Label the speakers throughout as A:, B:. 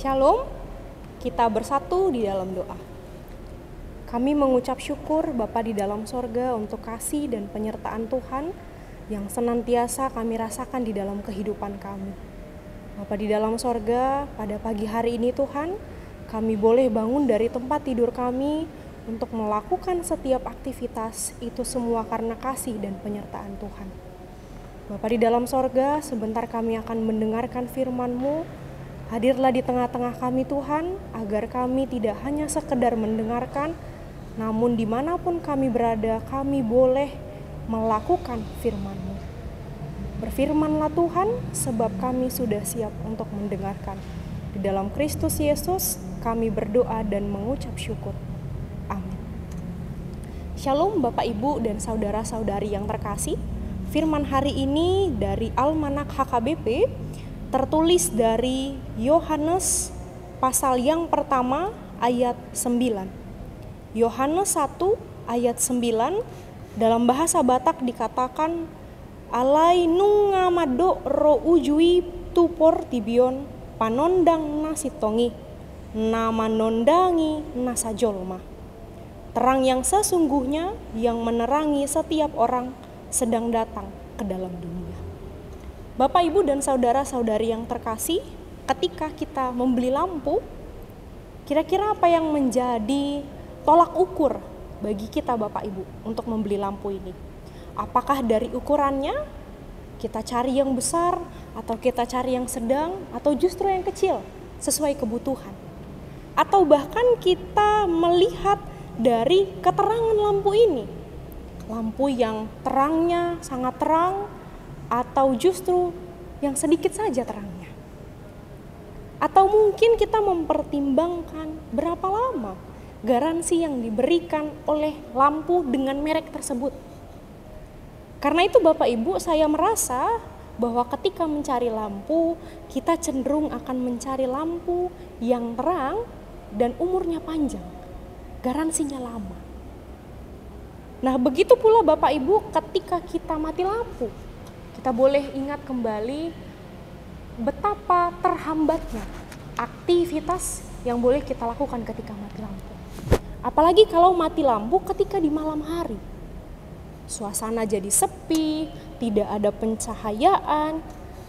A: Shalom, kita bersatu di dalam doa. Kami mengucap syukur Bapa di dalam sorga untuk kasih dan penyertaan Tuhan yang senantiasa kami rasakan di dalam kehidupan kami. Bapa di dalam sorga, pada pagi hari ini Tuhan, kami boleh bangun dari tempat tidur kami untuk melakukan setiap aktivitas, itu semua karena kasih dan penyertaan Tuhan. Bapa di dalam sorga, sebentar kami akan mendengarkan firman-Mu. Hadirlah di tengah-tengah kami Tuhan, agar kami tidak hanya sekedar mendengarkan, namun dimanapun kami berada, kami boleh melakukan firman-Mu. Berfirmanlah Tuhan, sebab kami sudah siap untuk mendengarkan. Di dalam Kristus Yesus, kami berdoa dan mengucap syukur. Amin. Shalom Bapak Ibu dan saudara-saudari yang terkasih. Firman hari ini dari Almanak HKBP, tertulis dari Yohanes pasal yang pertama ayat 9. Yohanes 1 ayat 9 dalam bahasa Batak dikatakan alai nungamado ro ujui tupor tibion panondang nasitongi nama nondangi nasajolma. Terang yang sesungguhnya yang menerangi setiap orang sedang datang ke dalam dunia. Bapak, Ibu, dan saudara-saudari yang terkasih, ketika kita membeli lampu, kira-kira apa yang menjadi tolak ukur bagi kita Bapak Ibu untuk membeli lampu ini? Apakah dari ukurannya kita cari yang besar, atau kita cari yang sedang, atau justru yang kecil sesuai kebutuhan? Atau bahkan kita melihat dari keterangan lampu ini, lampu yang terangnya sangat terang, atau justru yang sedikit saja terangnya. Atau mungkin kita mempertimbangkan berapa lama garansi yang diberikan oleh lampu dengan merek tersebut. Karena itu Bapak Ibu, saya merasa bahwa ketika mencari lampu, kita cenderung akan mencari lampu yang terang dan umurnya panjang, garansinya lama. Nah, begitu pula Bapak Ibu ketika kita mati lampu, kita boleh ingat kembali betapa terhambatnya aktivitas yang boleh kita lakukan ketika mati lampu. Apalagi kalau mati lampu ketika di malam hari. Suasana jadi sepi, tidak ada pencahayaan,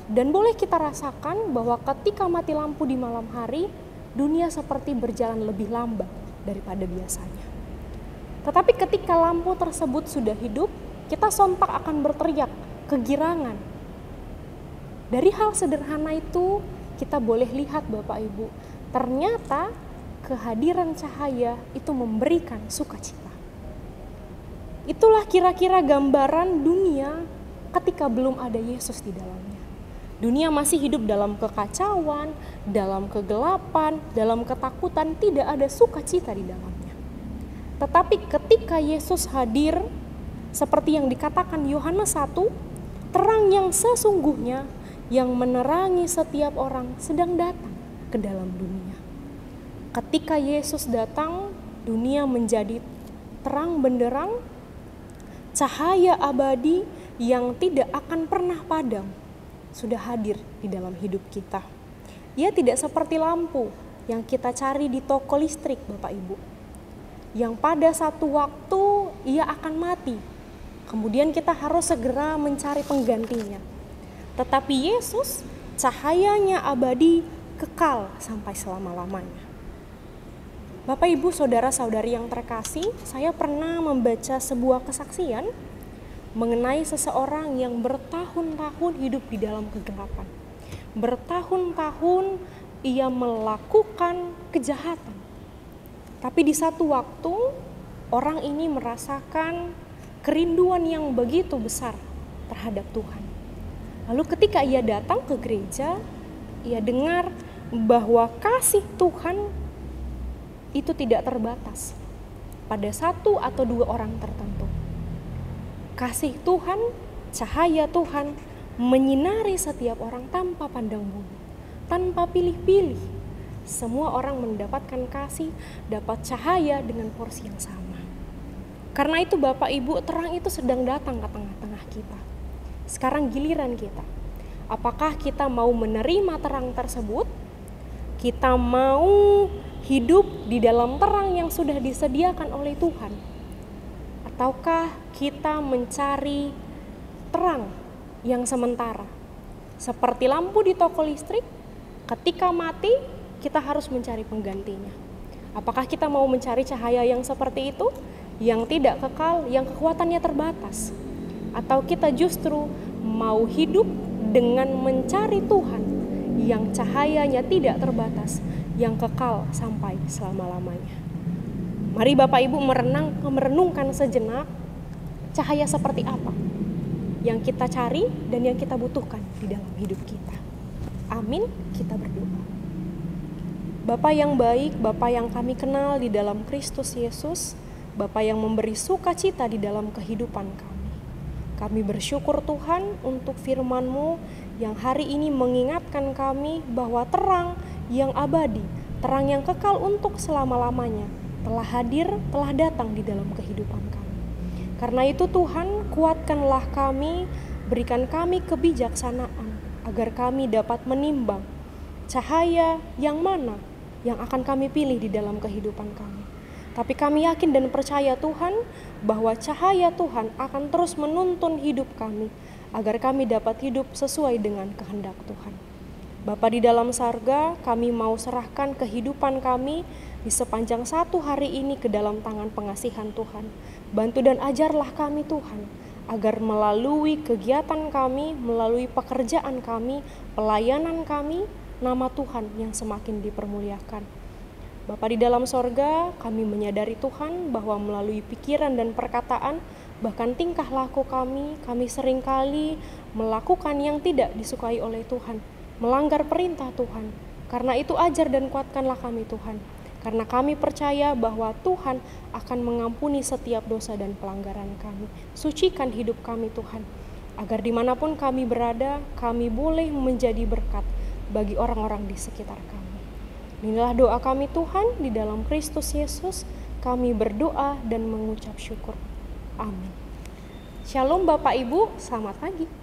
A: dan boleh kita rasakan bahwa ketika mati lampu di malam hari, dunia seperti berjalan lebih lambat daripada biasanya. Tetapi ketika lampu tersebut sudah hidup, kita sontak akan berteriak kegirangan. Dari hal sederhana itu kita boleh lihat Bapak Ibu, ternyata kehadiran cahaya itu memberikan sukacita. Itulah kira-kira gambaran dunia ketika belum ada Yesus di dalamnya. Dunia masih hidup dalam kekacauan, dalam kegelapan, dalam ketakutan, tidak ada sukacita di dalamnya. Tetapi ketika Yesus hadir, seperti yang dikatakan Yohanes 1, terang yang sesungguhnya yang menerangi setiap orang sedang datang ke dalam dunia. Ketika Yesus datang, dunia menjadi terang benderang, cahaya abadi yang tidak akan pernah padam sudah hadir di dalam hidup kita. Ia tidak seperti lampu yang kita cari di toko listrik, Bapak Ibu, yang pada satu waktu ia akan mati. Kemudian kita harus segera mencari penggantinya. Tetapi Yesus, cahayanya abadi, kekal sampai selama-lamanya. Bapak, Ibu, saudara-saudari yang terkasih, saya pernah membaca sebuah kesaksian mengenai seseorang yang bertahun-tahun hidup di dalam kegelapan. Bertahun-tahun ia melakukan kejahatan. Tapi di satu waktu, orang ini merasakan kerinduan yang begitu besar terhadap Tuhan. Lalu ketika ia datang ke gereja, ia dengar bahwa kasih Tuhan itu tidak terbatas pada satu atau dua orang tertentu. Kasih Tuhan, cahaya Tuhan menyinari setiap orang tanpa pandang bulu, tanpa pilih-pilih. Semua orang mendapatkan kasih, dapat cahaya dengan porsi yang sama. Karena itu Bapak Ibu, terang itu sedang datang ke tengah-tengah kita. Sekarang giliran kita. Apakah kita mau menerima terang tersebut? Kita mau hidup di dalam terang yang sudah disediakan oleh Tuhan? Ataukah kita mencari terang yang sementara? Seperti lampu di toko listrik, ketika mati kita harus mencari penggantinya. Apakah kita mau mencari cahaya yang seperti itu, yang tidak kekal, yang kekuatannya terbatas? Atau kita justru mau hidup dengan mencari Tuhan yang cahayanya tidak terbatas, yang kekal sampai selama-lamanya? Mari Bapak Ibu merenungkan sejenak, cahaya seperti apa yang kita cari dan yang kita butuhkan di dalam hidup kita. Amin, kita berdoa. Bapa yang baik, Bapa yang kami kenal di dalam Kristus Yesus, Bapa yang memberi sukacita di dalam kehidupan kami. Kami bersyukur Tuhan untuk firman-Mu yang hari ini mengingatkan kami bahwa terang yang abadi, terang yang kekal untuk selama-lamanya telah hadir, telah datang di dalam kehidupan kami. Karena itu Tuhan, kuatkanlah kami, berikan kami kebijaksanaan agar kami dapat menimbang cahaya yang mana yang akan kami pilih di dalam kehidupan kami. Tapi kami yakin dan percaya Tuhan bahwa cahaya Tuhan akan terus menuntun hidup kami agar kami dapat hidup sesuai dengan kehendak Tuhan. Bapa di dalam sarga, kami mau serahkan kehidupan kami di sepanjang satu hari ini ke dalam tangan pengasihan Tuhan. Bantu dan ajarlah kami Tuhan, agar melalui kegiatan kami, melalui pekerjaan kami, pelayanan kami, nama Tuhan yang semakin dipermuliakan. Bapa di dalam sorga, kami menyadari Tuhan bahwa melalui pikiran dan perkataan, bahkan tingkah laku kami seringkali melakukan yang tidak disukai oleh Tuhan, melanggar perintah Tuhan. Karena itu ajar dan kuatkanlah kami Tuhan, karena kami percaya bahwa Tuhan akan mengampuni setiap dosa dan pelanggaran kami. Sucikan hidup kami Tuhan, agar dimanapun kami berada, kami boleh menjadi berkat bagi orang-orang di sekitar kami. Inilah doa kami Tuhan, di dalam Kristus Yesus kami berdoa dan mengucap syukur. Amin. Shalom Bapak Ibu, selamat pagi.